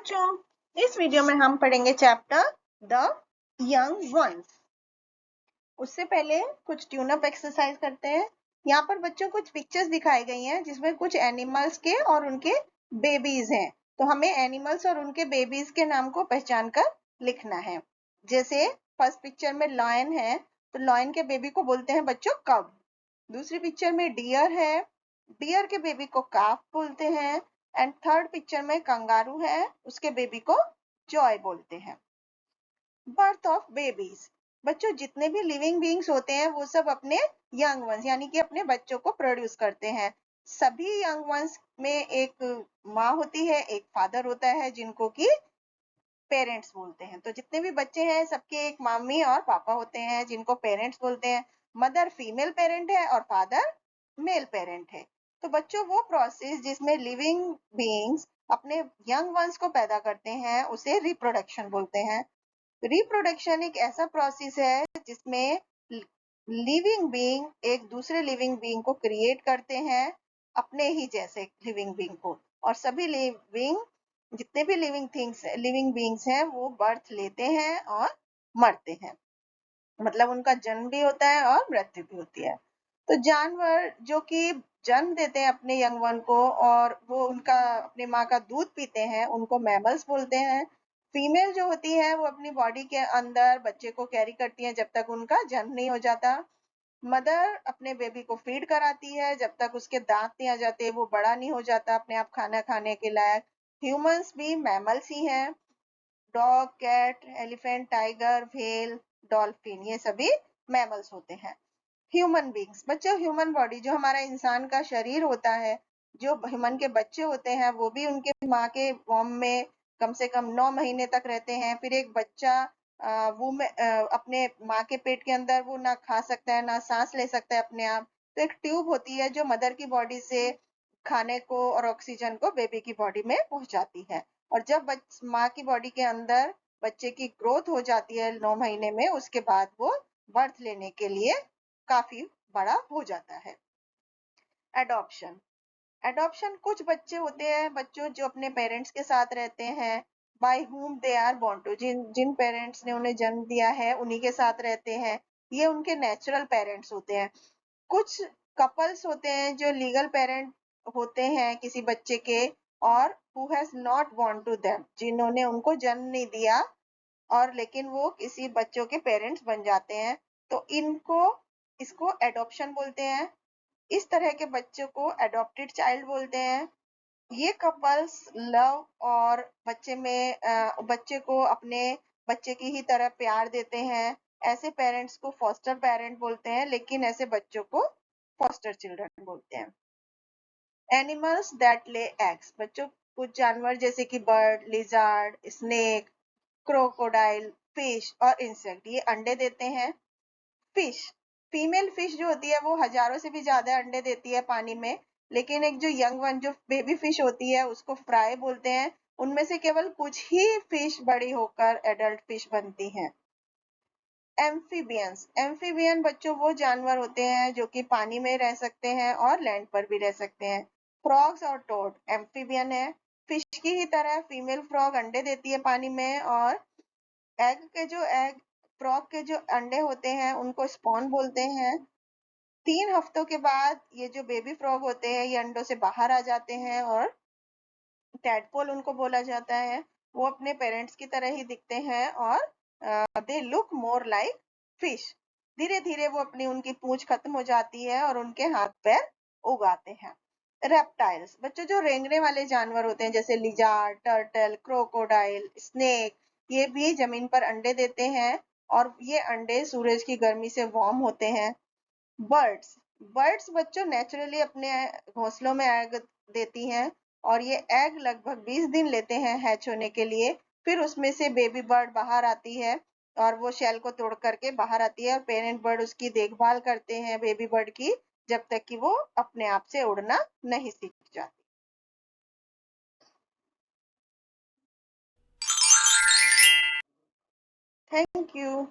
बच्चों, इस वीडियो में हम पढ़ेंगे चैप्टर द यंग वंस। उससे पहले कुछ ट्यून अप एक्सरसाइज करते हैं। यहाँ पर बच्चों कुछ पिक्चर्स दिखाई गई हैं जिसमें कुछ एनिमल्स के और उनके बेबीज हैं। तो हमें एनिमल्स और उनके बेबीज के नाम को पहचान कर लिखना है। जैसे फर्स्ट पिक्चर में लॉयन है, तो लॉयन के बेबी को बोलते हैं बच्चों कब। दूसरी पिक्चर में डियर है, डियर के बेबी को काफ बोलते हैं। एंड थर्ड पिक्चर में कंगारू है, उसके बेबी को जॉय बोलते हैं। बर्थ ऑफ बेबीज, बच्चों जितने भी लिविंग बीइंग्स होते हैं वो सब अपने यंग वंस यानी कि अपने बच्चों को प्रोड्यूस करते हैं। सभी यंग वंस में एक माँ होती है, एक फादर होता है, जिनको कि पेरेंट्स बोलते हैं। तो जितने भी बच्चे हैं सबके एक मम्मी और पापा होते हैं जिनको पेरेंट्स बोलते हैं। मदर फीमेल पेरेंट है और फादर मेल पेरेंट है। तो बच्चों वो प्रोसेस जिसमें लिविंग बीइंग्स अपने यंग वंस को पैदा करते हैं उसे रिप्रोडक्शन बोलते हैं। रिप्रोडक्शन एक ऐसा प्रोसेस है जिसमें लिविंग बीइंग एक दूसरे लिविंग बीइंग को क्रिएट करते हैं, अपने ही जैसे लिविंग बीइंग को। और सभी लिविंग जितने भी लिविंग बीइंग्स हैं वो बर्थ लेते हैं और मरते हैं, मतलब उनका जन्म भी होता है और मृत्यु भी होती है। तो जानवर जो कि जन्म देते हैं अपने यंग वन को और वो उनका अपनी माँ का दूध पीते हैं उनको मैमल्स बोलते हैं। फीमेल जो होती है वो अपनी बॉडी के अंदर बच्चे को कैरी करती है जब तक उनका जन्म नहीं हो जाता। मदर अपने बेबी को फीड कराती है जब तक उसके दांत नहीं आ जाते, वो बड़ा नहीं हो जाता अपने आप खाना खाने के लायक। ह्यूमंस भी मैमल्स ही हैं। Dog, cat, elephant, tiger, whale, dolphin, ये सभी मैमल्स होते हैं। ह्यूमन बींग्स, बच्चों ह्यूमन बॉडी जो हमारा इंसान का शरीर होता है, जो ह्यूमन के बच्चे होते हैं वो भी उनके माँ के वॉम में कम से कम 9 महीने तक रहते हैं। फिर एक बच्चा वो में अपने माँ के पेट के अंदर वो ना खा सकता है ना सांस ले सकता है अपने आप। तो एक ट्यूब होती है जो मदर की बॉडी से खाने को और ऑक्सीजन को बेबी की बॉडी में पहुंचाती है। और जब माँ की बॉडी के अंदर बच्चे की ग्रोथ हो जाती है 9 महीने में, उसके बाद वो बर्थ लेने के लिए काफी बड़ा हो जाता है। एडॉप्शन, एडॉप्शन कुछ बच्चे होते हैं बच्चों जो अपने पेरेंट्स के साथ रहते हैं, by whom they are born to, जिन जिन पेरेंट्स ने उन्हें जन्म दिया है उन्हीं के साथ रहते हैं। ये उनके नेचुरल पेरेंट्स होते हैं। कुछ कपल्स होते हैं जो लीगल पेरेंट होते हैं किसी बच्चे के और who has not born to them, जिन्होंने उनको जन्म नहीं दिया और लेकिन वो किसी बच्चों के पेरेंट्स बन जाते हैं। तो इसको एडॉप्शन बोलते हैं। इस तरह के बच्चों को एडॉप्टेड चाइल्ड बोलते हैं। ये कपल्स लव और बच्चे को अपने बच्चे की ही तरह प्यार देते हैं। ऐसे पेरेंट्स को फॉस्टर पेरेंट बोलते हैं, लेकिन ऐसे बच्चों को फॉस्टर चिल्ड्रन बोलते हैं। एनिमल्स दैट ले एग्स, बच्चों कुछ जानवर जैसे कि bird, lizard, snake, crocodile, fish और इंसेक्ट ये अंडे देते हैं। फिश, फीमेल फिश जो होती है वो हजारों से भी ज्यादा अंडे देती है पानी में, लेकिन एक जो यंग वन जो बेबी फिश होती है उसको फ्राई बोलते हैं। उनमें से केवल कुछ ही फिश बड़ी होकर एडल्ट फिश बनती हैं। एम्फीबियंस, एम्फीबियन बच्चों वो जानवर होते हैं जो कि पानी में रह सकते हैं और लैंड पर भी रह सकते हैं। फ्रॉग्स और टोड एम्फीबियन है। फिश की ही तरह फीमेल फ्रॉग अंडे देती है पानी में और एग फ्रॉग के जो अंडे होते हैं उनको स्पॉन बोलते हैं। 3 हफ्तों के बाद ये जो बेबी फ्रॉग होते हैं ये अंडों से बाहर आ जाते हैं और टैडपोल उनको बोला जाता है। वो अपने पेरेंट्स की तरह ही दिखते हैं और they look more like fish. धीरे धीरे वो अपनी उनकी पूंछ खत्म हो जाती है और उनके हाथ पैर उगाते हैं। रेप्टाइल्स, बच्चों जो रेंगने वाले जानवर होते हैं जैसे लिजार्ड, टर्टल, क्रोकोडाइल, स्नेक, ये भी जमीन पर अंडे देते हैं और ये अंडे सूरज की गर्मी से वार्म होते हैं। बर्ड्स, बर्ड्स बच्चों नेचुरली अपने घोंसलों में एग देती हैं और ये एग लगभग 20 दिन लेते हैं हैच होने के लिए। फिर उसमें से बेबी बर्ड बाहर आती है और वो शेल को तोड़ करके बाहर आती है और पेरेंट बर्ड उसकी देखभाल करते हैं बेबी बर्ड की, जब तक कि वो अपने आप से उड़ना नहीं सीख जाती। Thank you.